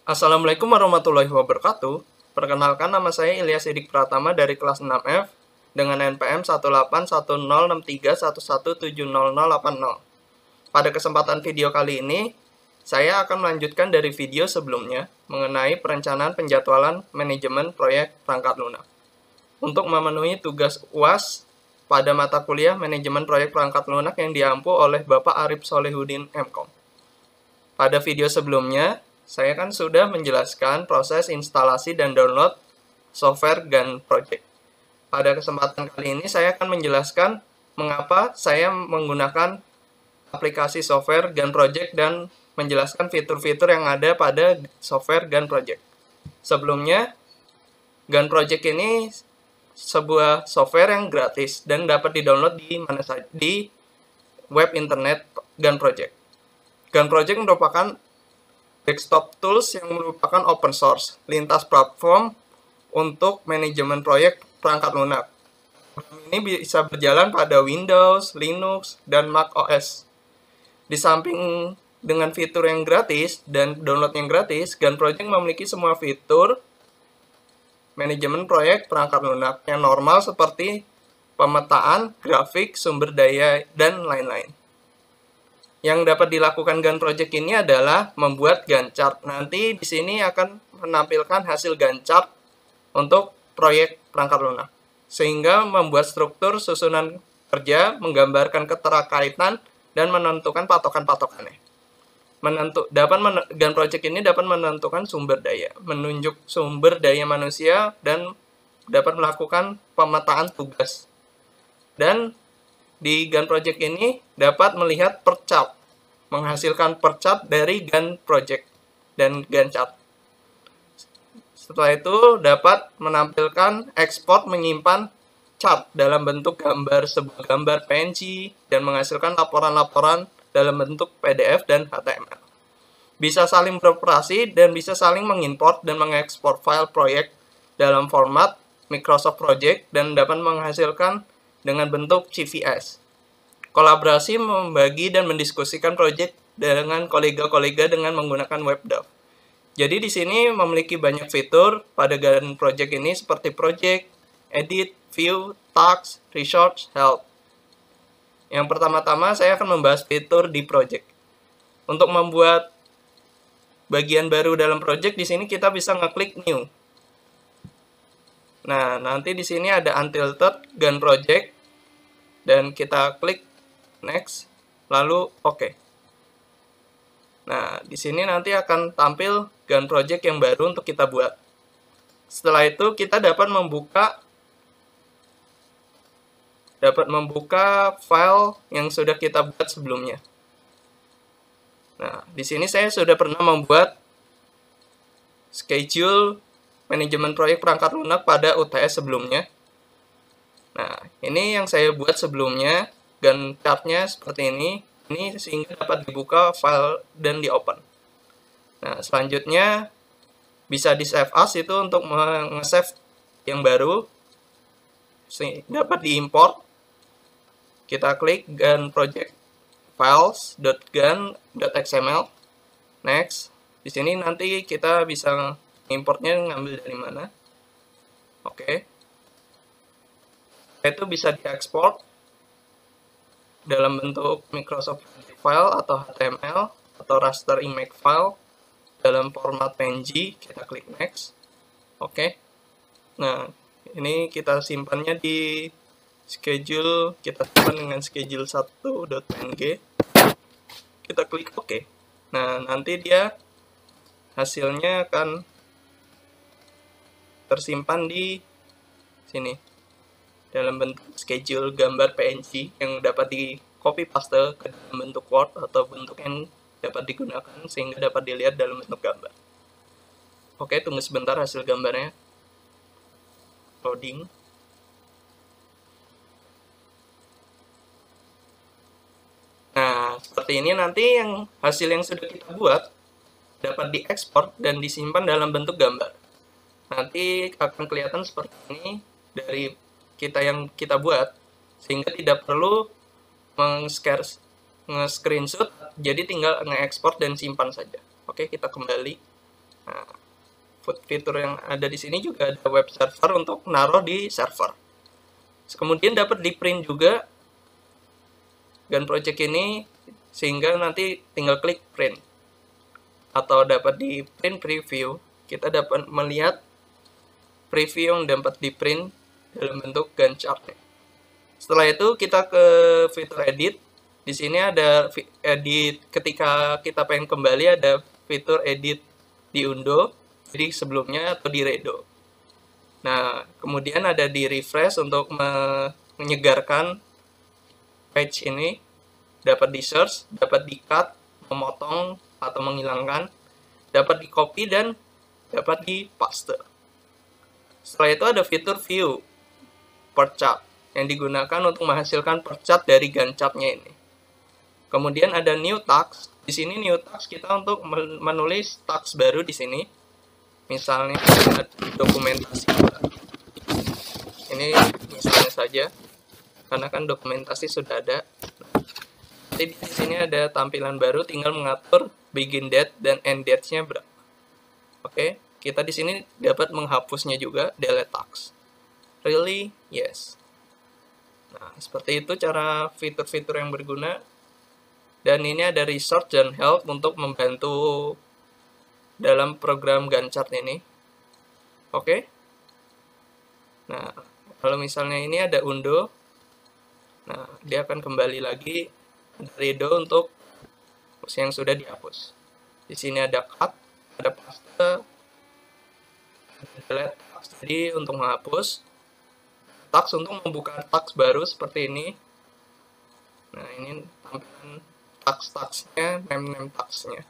Assalamualaikum warahmatullahi wabarakatuh. Perkenalkan, nama saya Ilyas Sidik Pratama dari kelas 6F dengan NPM 1810631170080. Pada kesempatan video kali ini, saya akan melanjutkan dari video sebelumnya mengenai perencanaan penjadwalan manajemen proyek perangkat lunak. Untuk memenuhi tugas UAS pada mata kuliah manajemen proyek perangkat lunak yang diampu oleh Bapak Arif Solehudin MKom. Pada video sebelumnya, saya kan sudah menjelaskan proses instalasi dan download software GAN Project. Pada kesempatan kali ini saya akan menjelaskan mengapa saya menggunakan aplikasi software GAN Project dan menjelaskan fitur-fitur yang ada pada software GAN Project. Sebelumnya, GAN Project ini sebuah software yang gratis dan dapat didownload di mana saja di web internet GAN Project. GAN Project merupakan desktop tools yang merupakan open source, lintas platform untuk manajemen proyek perangkat lunak. Program ini bisa berjalan pada Windows, Linux, dan Mac OS. Di samping dengan fitur yang gratis dan download yang gratis, GAN Project memiliki semua fitur manajemen proyek perangkat lunak yang normal seperti pemetaan, grafik, sumber daya, dan lain-lain. Yang dapat dilakukan GAN Project ini adalah membuat GAN chart. Nanti di sini akan menampilkan hasil GAN chart untuk proyek perangkat lunak. Sehingga membuat struktur susunan kerja, menggambarkan keterkaitan, dan menentukan patokan-patokannya. GAN Project ini dapat menentukan sumber daya, menunjuk sumber daya manusia, dan dapat melakukan pemetaan tugas. Dan di GAN Project ini dapat melihat per chart, menghasilkan per chart dari GAN Project dan GAN chart. Setelah itu dapat menampilkan ekspor menyimpan chart dalam bentuk gambar, sebuah gambar PNG, dan menghasilkan laporan-laporan dalam bentuk PDF dan HTML. Bisa saling beroperasi dan bisa saling mengimport dan mengekspor file proyek dalam format Microsoft Project dan dapat menghasilkan dengan bentuk CVS. Kolaborasi membagi dan mendiskusikan proyek dengan kolega-kolega dengan menggunakan WebDAV. Jadi di sini memiliki banyak fitur pada GAN Project ini seperti Project, Edit, View, Tasks, Resource, Help. Yang pertama-tama saya akan membahas fitur di Project. Untuk membuat bagian baru dalam Project, di sini kita bisa ngeklik New. Nah, nanti di sini ada Untilted GAN Project dan kita klik Next, lalu OK. Nah, di sini nanti akan tampil GAN Project yang baru untuk kita buat. Setelah itu kita dapat membuka file yang sudah kita buat sebelumnya. Nah, di sini saya sudah pernah membuat schedule manajemen proyek perangkat lunak pada UTS sebelumnya. Nah, ini yang saya buat sebelumnya, GAN chart-nya seperti ini sehingga dapat dibuka file dan di-open. Nah, selanjutnya bisa di-save as itu untuk nge-save yang baru, dapat di-import. Kita klik GAN Project files.gan.xml. Next. Di sini nanti kita bisa importnya ngambil dari mana. Oke. Itu bisa diekspor dalam bentuk Microsoft file atau HTML atau raster image file dalam format PNG. Kita klik next. Oke. Nah, ini kita simpannya di schedule, kita simpan dengan schedule1.png. Kita klik OK. Nah, nanti dia hasilnya akan tersimpan di sini dalam bentuk schedule gambar PNG yang dapat di copy paste ke dalam bentuk Word atau bentuk yang dapat digunakan sehingga dapat dilihat dalam bentuk gambar. Oke, tunggu sebentar hasil gambarnya loading. Nah, seperti ini nanti yang hasil yang sudah kita buat dapat diekspor dan disimpan dalam bentuk gambar. Nanti akan kelihatan seperti ini dari yang kita buat, sehingga tidak perlu nge-screenshot, jadi tinggal nge-export dan simpan saja. Oke, kita kembali. Nah, fitur yang ada di sini juga ada web server untuk naruh di server. Kemudian dapat di print juga Gantt project ini, sehingga nanti tinggal klik print, atau dapat di print preview. Kita dapat melihat preview yang dapat di print dalam bentuk Gantt chart. Setelah itu kita ke fitur edit. Di sini ada edit, ketika kita pengen kembali ada fitur edit di undo, jadi sebelumnya, atau di redo. Nah, kemudian ada di refresh untuk menyegarkan page ini, dapat di search, dapat di cut, memotong atau menghilangkan, dapat di copy, dan dapat di paste. Setelah itu ada fitur view per chart yang digunakan untuk menghasilkan per chart dari Gantt chart-nya ini. Kemudian ada new task. Di sini new task kita untuk menulis task baru di sini. Misalnya dokumentasi. Ini misalnya saja, karena kan dokumentasi sudah ada. Jadi di sini ada tampilan baru, tinggal mengatur begin date dan end date-nya berapa. Oke, kita di sini dapat menghapusnya juga, delete task. Really? Yes. Nah, seperti itu cara fitur-fitur yang berguna. Dan ini ada research dan help untuk membantu dalam program Gantt chart ini. Oke. Nah, kalau misalnya ini ada undo, nah dia akan kembali lagi. Ada redo untuk yang sudah dihapus. Di sini ada cut, ada paste, ada delete task. Jadi untuk menghapus, task untuk membuka task baru seperti ini. Nah, ini tampilan task-tasknya, name tasknya.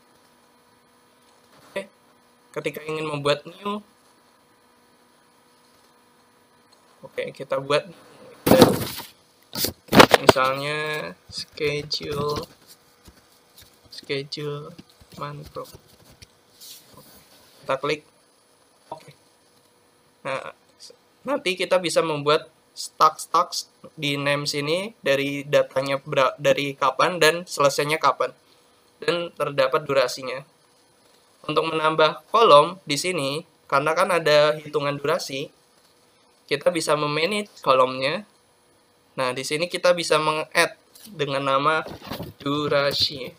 Oke, ketika ingin membuat new, oke, kita buat misalnya schedule mangrove. Kita klik oke. Nah, nanti kita bisa membuat task di name sini dari datanya dari kapan dan selesainya kapan, dan terdapat durasinya. Untuk menambah kolom di sini, karena kan ada hitungan durasi, kita bisa memanage kolomnya. Nah, di sini kita bisa meng-add dengan nama duration.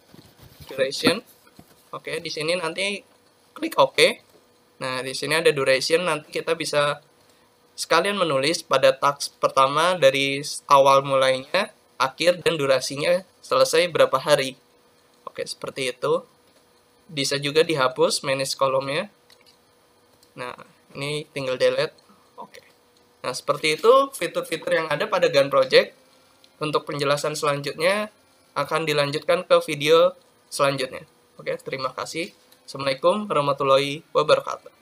Oke, di sini nanti klik oke. Nah, di sini ada duration, nanti kita bisa sekalian menulis pada task pertama dari awal mulainya, akhir, dan durasinya selesai berapa hari. Oke, seperti itu. Bisa juga dihapus, manage kolomnya. Nah, ini tinggal delete. Oke. Nah, seperti itu fitur-fitur yang ada pada Gantt project. Untuk penjelasan selanjutnya akan dilanjutkan ke video selanjutnya. Oke, terima kasih. Assalamualaikum warahmatullahi wabarakatuh.